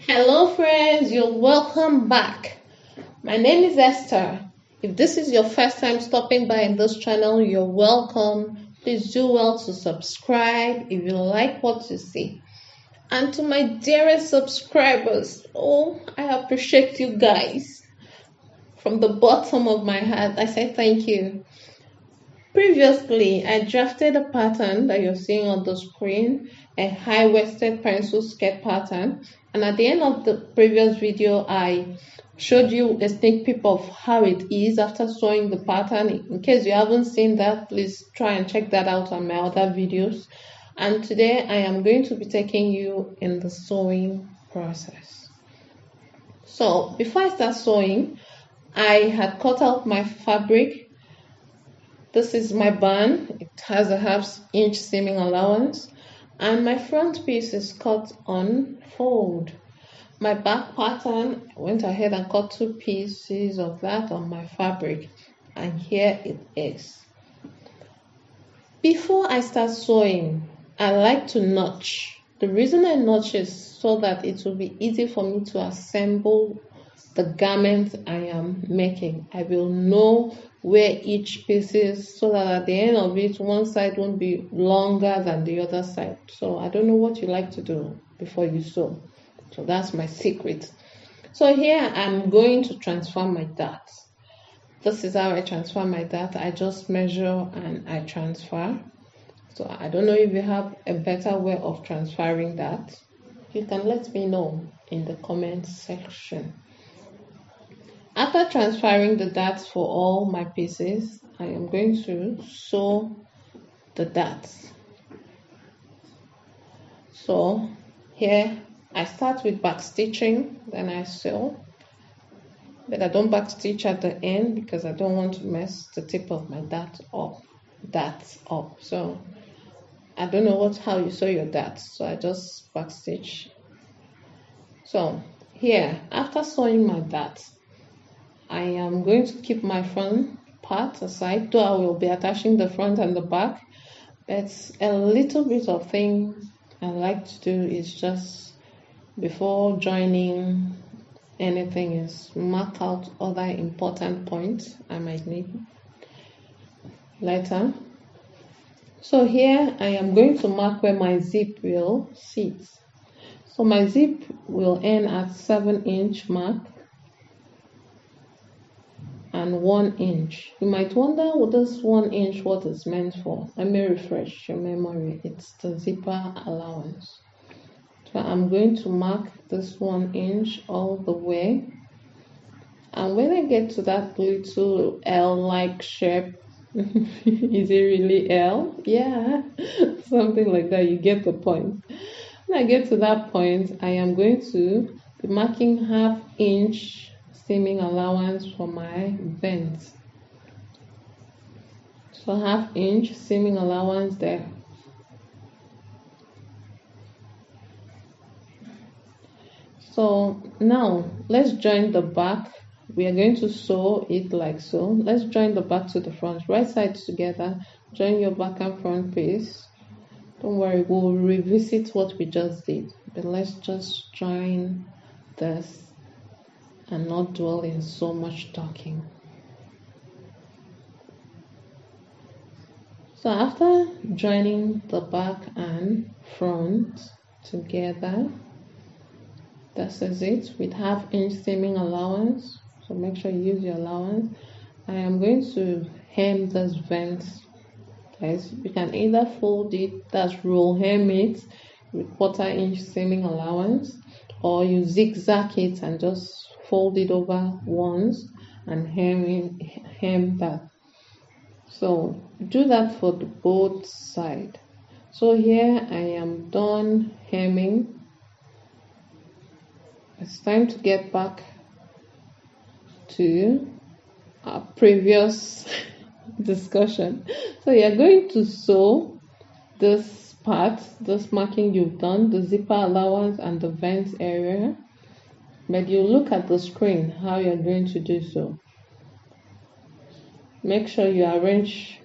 Hello, friends, you're welcome back. My name is Esther. If this is your first time stopping by in this channel, you're welcome. Please do well to subscribe if you like what you see. And to my dearest subscribers, I appreciate you guys. From the bottom of my heart, I say thank you. Previously, I drafted a pattern that you're seeing on the screen, a high-waisted pencil skirt pattern. And at the end of the previous video, I showed you a sneak peek of how it is after sewing the pattern. In case you haven't seen that, please try and check that out on my other videos. And today I am going to be taking you in the sewing process. So before I start sewing, I had cut out my fabric. This is my band. It has a ½ inch seaming allowance, and my front piece is cut on fold. My back pattern, I went ahead and cut 2 pieces of that on my fabric, and here it is. Before I start sewing, I like to notch. The reason I notch is so that it will be easy for me to assemble the garment I am making. I will know where each piece is so that at the end of it, one side won't be longer than the other side. So I don't know what you like to do before you sew. So that's my secret. So here I'm going to transfer my dart. This is how I transfer my dart. I just measure and I transfer. So I don't know if you have a better way of transferring that. You can let me know in the comment section. After transferring the darts for all my pieces, I am going to sew the darts. So here I start with back stitching, then I sew, but I don't back stitch at the end because I don't want to mess the tip of my dart up. So I don't know how you sew your darts, so I just back stitch. So here, after sewing my darts, I am going to keep my front part aside, though I will be attaching the front and the back. But a little bit of thing I like to do is just before joining anything is mark out other important points I might need later. So here I am going to mark where my zip will sit. So my zip will end at 7-inch mark and 1 inch. You might wonder what this 1 inch what is meant for. Let me refresh your memory. It's the zipper allowance. So I'm going to mark this 1 inch all the way. And when I get to that little L-like shape, is it really L? Yeah, something like that. You get the point. When I get to that point, I am going to be marking ½ inch seaming allowance for my vents. So ½ inch seaming allowance there. So now let's join the back. We are going to sew it like so. Let's join the back to the front, right sides together. Join your back and front piece. Don't worry, we'll revisit what we just did, but let's just join this and not dwell in so much talking. So after joining the back and front together, this is it with ½ inch seaming allowance. So make sure you use your allowance. I am going to hem this vent. Guys, you can either fold it, that's roll hem it with ½ inch seaming allowance, or you zigzag it and just fold it over once and hem that. So do that for both sides. So here I am done hemming. It's time to get back to our previous discussion. So you're going to sew this part, this marking you've done, the zipper allowance and the vent area. But you look at the screen how you're going to do so. Make sure you arrange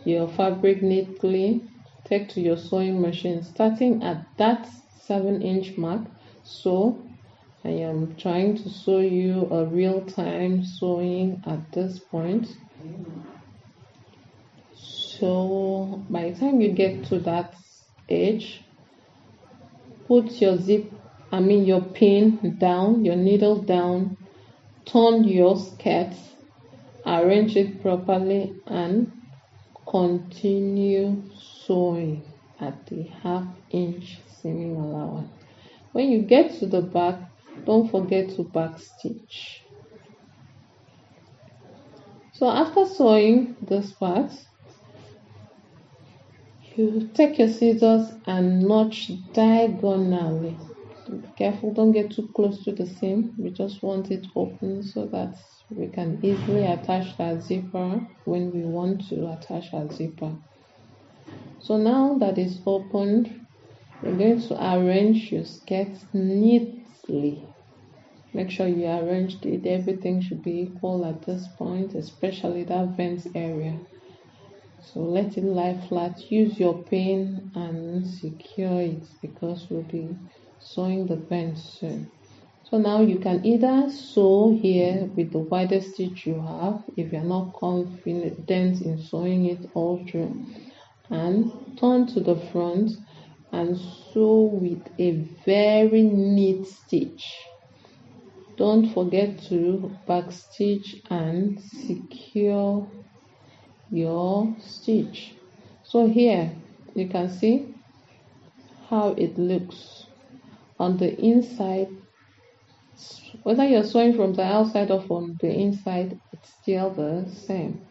your fabric neatly. Take to your sewing machine starting at that 7-inch mark. So I am trying to show you a real-time sewing at this point. So by the time you get to that edge, put your your pin down, your needle down, turn your skirt, arrange it properly, and continue sewing at the half-inch seaming allowance. When you get to the back, don't forget to back stitch. So after sewing this part, you take your scissors and notch diagonally. Be careful, don't get too close to the seam. We just want it open so that we can easily attach our zipper when we want to attach our zipper. So now that it's opened, we're going to arrange your skirt neatly. Make sure you arranged it. Everything should be equal at this point, especially that vent area. So let it lie flat. Use your pin and secure it because we'll be sewing the vent soon. So now you can either sew here with the widest stitch you have if you're not confident in sewing it all through, and turn to the front and sew with a very neat stitch. Don't forget to backstitch and secure your stitch. So here you can see how it looks on the inside. Whether you're sewing from the outside or from the inside, it's still the same.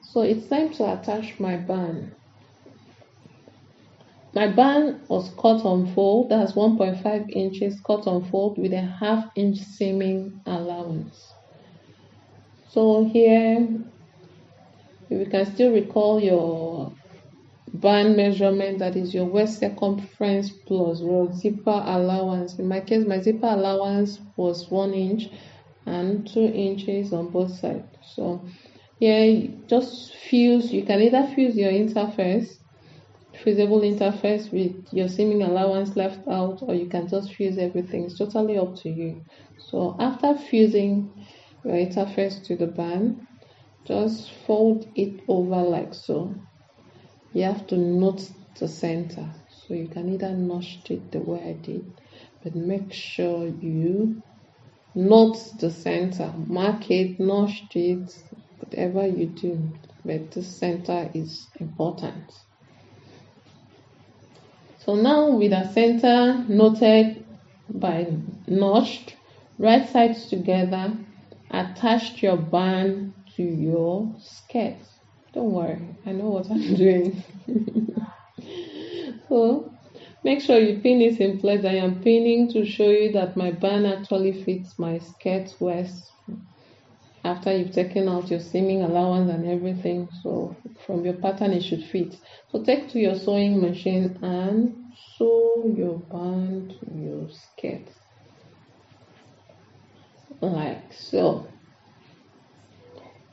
So it's time to attach my band. My band was cut on fold, that's 1.5 inches cut on fold with a half-inch seaming allowance. So here, if you can still recall your band measurement, that is your waist circumference plus your zipper allowance. In my case, my zipper allowance was 1 inch and 2 inches on both sides. So here, just fuse, you can either fuse your interface, fusible interface with your seaming allowance left out, or you can just fuse everything. It's totally up to you. So after fusing your interface to the band, just fold it over like so. You have to note the center, so you can either notch it the way I did, but make sure you note the center, mark it, notch it, whatever you do, but the center is important. So now with the center noted by notched, right sides together, attach your band to your skirt. Don't worry, I know what I'm doing. So make sure you pin it in place. I am pinning to show you that my band actually fits my skirt waist after you've taken out your seaming allowance and everything. So from your pattern it should fit. So take to your sewing machine and sew your band to your skirt like so,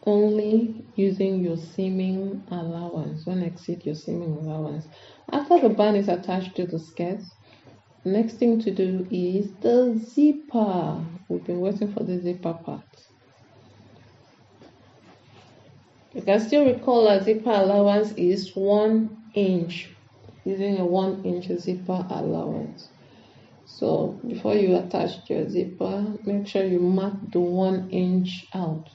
only using your seaming allowance. Don't exceed your seaming allowance. After the band is attached to the skirt, next thing to do is the zipper. We've been waiting for the zipper part. You can still recall a zipper allowance is 1 inch, using a 1 inch zipper allowance. So before you attach your zipper, make sure you mark the 1 inch out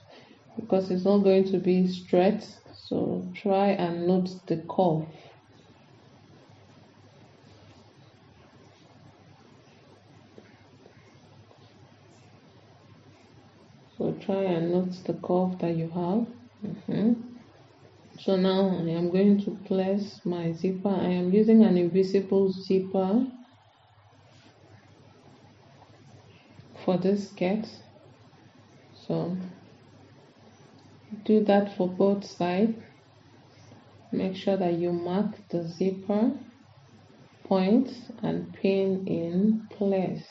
because it's not going to be straight. So try and note the curve. So try and note the curve that you have. So now I am going to place my zipper. I am using an invisible zipper for this skirt. So do that for both sides. Make sure that you mark the zipper point and pin in place.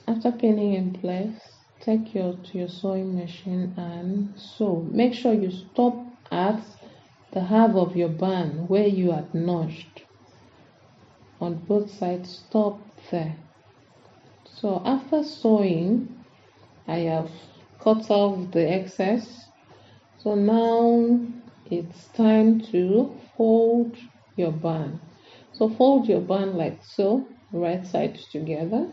After pinning in place, take to your sewing machine and sew. Make sure you stop at the half of your band where you had notched. On both sides, stop there. So after sewing, I have cut off the excess. So now it's time to fold your band. So fold your band like so, right sides together.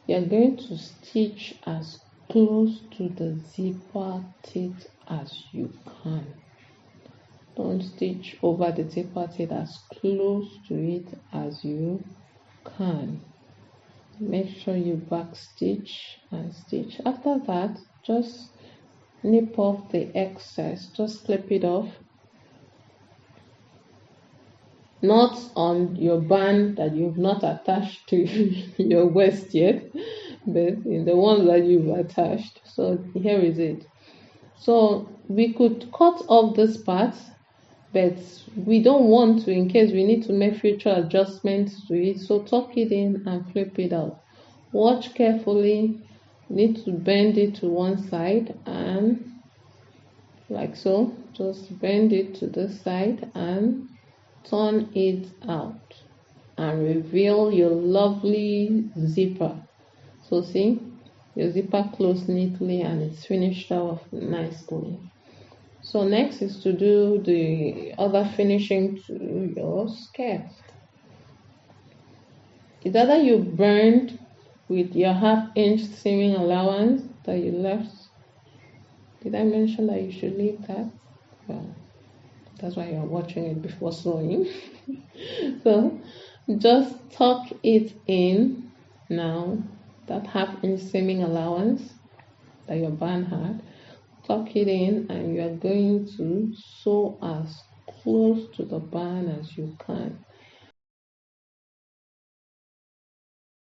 You're going to stitch as close to the zipper teeth as you can. Don't stitch over the zipper teeth, as close to it as you can. Make sure you back stitch and stitch. After that, just nip off the excess, just clip it off, not on your band that you've not attached to your waist yet, but in the ones that you've attached. So here is it. So we could cut off this part, but we don't want to, in case we need to make future adjustments to it. So tuck it in and flip it out. Watch carefully. You need to bend it to one side and like so. Just bend it to this side and turn it out and reveal your lovely zipper. So see, your zipper closed neatly and it's finished off nicely. So next is to do the other finishing to your skirt. It's either you burned with your 1/2 inch seaming allowance that you left. Did I mention that you should leave that? Well, that's why you're watching it before sewing. So just tuck it in now, that 1/2 inch seaming allowance that your band had. Tuck it in and you are going to sew as close to the band as you can.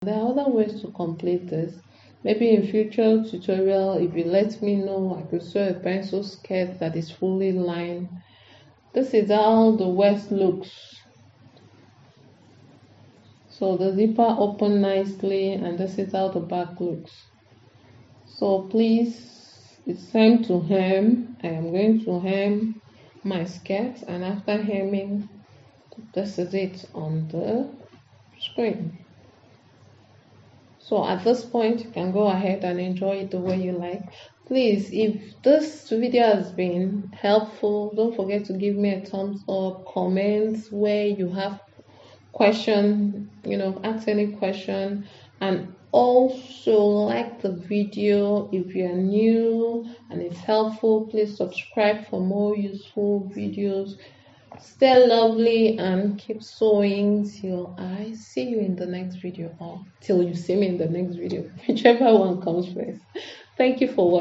There are other ways to complete this. Maybe in future tutorial, if you let me know, I could sew a pencil skirt that is fully lined. This is how the waist looks. So the zipper opened nicely and this is how the back looks. So please, it's time to hem. I am going to hem my skirt, and after hemming, this is it on the screen. So at this point, you can go ahead and enjoy it the way you like. Please, if this video has been helpful, don't forget to give me a thumbs up, comments where you have question, ask any question, and also like the video. If you're new and it's helpful, please subscribe for more useful videos. Stay lovely and keep sewing till I see you in the next video, or till you see me in the next video, whichever one comes first. Thank you for watching.